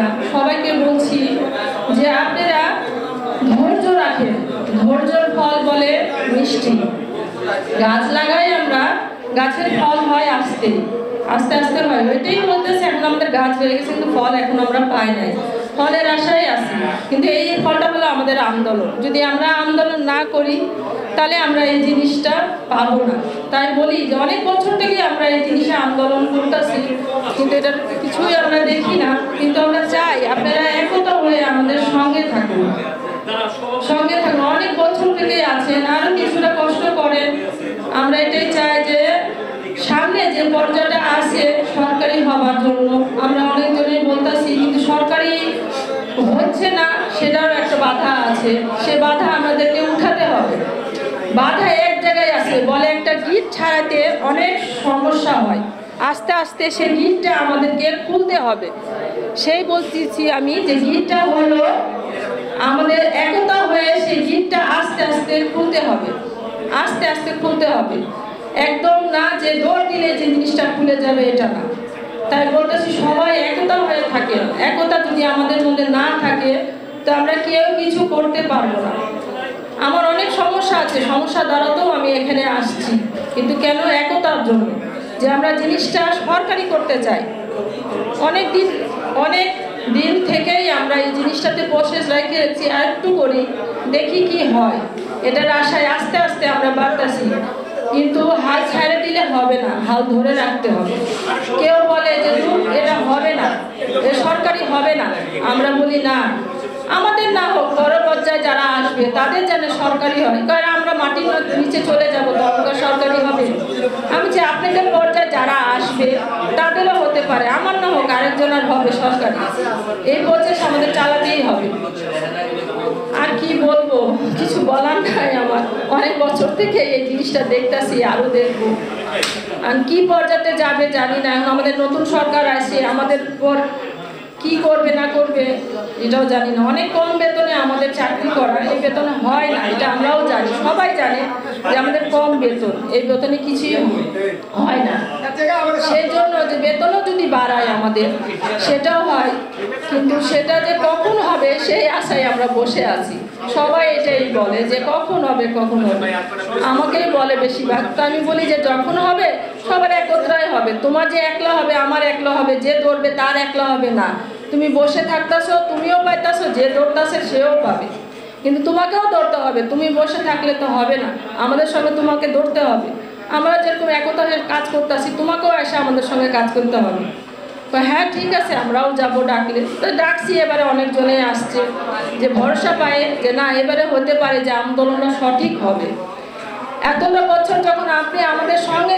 না, সবাইকে বলছি যে আপনারা ধৈর্য রাখেন। ধৈর্যের ফল বলে মিষ্টি। গাছ লাগাই আমরা, গাছের ফল হয় আস্তে আস্তে আস্তে হয়, ওইটাই বলতেছে। এখন আমাদের গাছ হয়ে গেছে কিন্তু ফল এখন আমরা পাই নাই, ফলের আশায় আছি। কিন্তু এই ফলটা হলো আমাদের আন্দোলন। যদি আমরা আন্দোলন না করি তাহলে আমরা এই জিনিসটা পাবো না। তাই বলি যে অনেক বছর থেকে আমরা এই জিনিসে আন্দোলন করতেছি, কিন্তু এটার কিছুই আমরা দেখি না। কিন্তু আমরা চাই আপনারা একতা হয়ে আমাদের সঙ্গে থাকুন, সঙ্গে থাকুন। অনেক বছর থেকে আছেন, আরো কিছুটা কষ্ট করেন। আমরা এটাই চাই যে সামনে যে পর্যায়টা আছে সরকারি হওয়ার জন্য আমরা অনেকজনই বলতেছি, কিন্তু সরকারি হচ্ছে না, সেটার একটা বাধা আছে। সে বাধা আমাদেরকে উঠাতে হবে। বাধা এক জায়গায় আছে, বলে একটা গিট ছাড়াতে অনেক সমস্যা হয়, আস্তে আস্তে সেই গিটটা আমাদেরকে খুলতে হবে। সেই বলতেছি আমি যে গিটটা হলো আমাদের একতা হয়ে সেই গিটটা আস্তে আস্তে খুলতে হবে, আস্তে আস্তে খুলতে হবে। একদম না যে দৌড় দিলে যে জিনিসটা খুলে যাবে, এটা না। তাই বলতেছি সবাই একতা হয়ে থাকে। একতা যদি আমাদের মধ্যে না থাকে তো আমরা কেউ কিছু করতে পারবো না। আমার অনেক সমস্যা আছে, সমস্যা দ্বারাতেও আমি এখানে আসছি, কিন্তু কেন? একতার জন্য, যে আমরা জিনিসটা সরকারি করতে চাই। অনেক দিন থেকেই আমরা এই জিনিসটাতে প্রসেস রেখেছি, আর একটু করি দেখি কি হয়। এটার আশায় আস্তে আস্তে আমরা বাড়তেছি, কিন্তু হাল ছেড়ে দিলে হবে না, হাল ধরে রাখতে হবে। কেউ বলে যে এটা হবে না, এ সরকারি হবে না। আমরা বলি না, আমাদের না হোক, বড় পর্যায়ে যারা আসবে তাদের যেন সরকারি হয়। কারণ আমরা মাটির নিচে চলে যাব, তখন সরকারি হবে। আমি চাই আপনাদের পর্যায়ে যারা আসবে তাদেরও হতে পারে, আমার না হোক, আরেকজনের হবে সরকারি। এই প্রসেস আমাদের চালাতেই হবে। আর কি বলবো, কিছু বলার নাই আমার। অনেক বছর থেকে এই জিনিসটা দেখতেছি, আরো দেখবো। আর কি পর্যায়ে যাবে জানি না। এখন আমাদের নতুন সরকার আসে, আমাদের পর কি করবে না করবে এটাও জানি না। অনেক কম বেতনে আমাদের চাকরি করা, এই বেতনে হয় না, এটা আমরাও জানি, সবাই জানে যে আমাদের কম বেতন, এই বেতনে কিছুই হয় না। সেই জন্য যে বেতনও যদি বাড়ায় আমাদের, সেটাও হয়, কিন্তু সেটা যে কখন হবে সেই আশায় আমরা বসে আছি। সবাই এটাই বলে যে কখন হবে, কখন হবে, আমাকেই বলে বেশিরভাগ। তো আমি বলি যে যখন হবে সবার একত্রায় হবে। তোমার যে একলা হবে, আমার একলা হবে, যে দৌড়বে তার একলা হবে না। তুমি বসে থাকতেছো, তুমিও পাইতেছো, যে দৌড়তেছে সেও পাবে, কিন্তু তোমাকেও দৌড়তে হবে। তুমি বসে থাকলে তো হবে না, আমাদের সঙ্গে তোমাকে দৌড়তে হবে। আমরা যেরকম একতা হয়ে কাজ করতেছি, তোমাকেও এসে আমাদের সঙ্গে কাজ করতে হবে। তো হ্যাঁ ঠিক আছে, আমরাও যাবো ডাকলে। তো ডাকছি, এবারে অনেকজনে আসছে, যে ভরসা পায় যে না, এবারে হতে পারে যে আন্দোলনটা সঠিক হবে। এতটা বছর যখন আপনি আমাদের সঙ্গে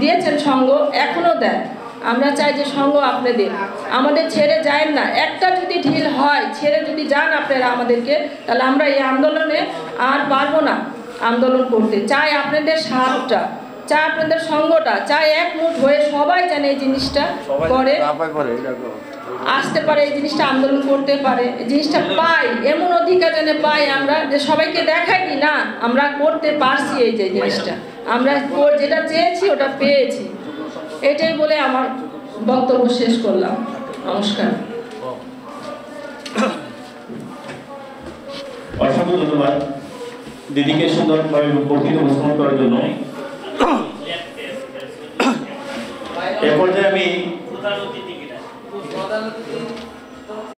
দিয়েছেন সঙ্গ, এখনো দেন। আমরা চাই যে সঙ্গ আপনি দিন, আমাদের ছেড়ে যায় না। একটা যদি ঢিল হয়, ছেড়ে যদি যান আপনারা আমাদেরকে, তাহলে আমরা এই আন্দোলনে আর পারবো না আন্দোলন করতে। চাই আপনাদের সাথটা, চাই আপনাদের সঙ্গটা, চাই একমুঠ হয়ে সবাই যেন এই জিনিসটা করে আসতে পারে, এই জিনিসটা আন্দোলন করতে পারে, এই জিনিসটা পাই, এমন অধিকার যেন পাই আমরা, যে সবাইকে দেখাই কি না আমরা করতে পারছি। এই যে জিনিসটা আমরা যেটা চেয়েছি ওটা পেয়েছি। এটাই বলে আমার বক্তব্য শেষ করলাম। নমস্কার। অসংখ্য ধন্যবাদ দিদিকে সুন্দরভাবে বক্তৃতা উপস্থাপন করার জন্য। এ পর্যায়ে আমি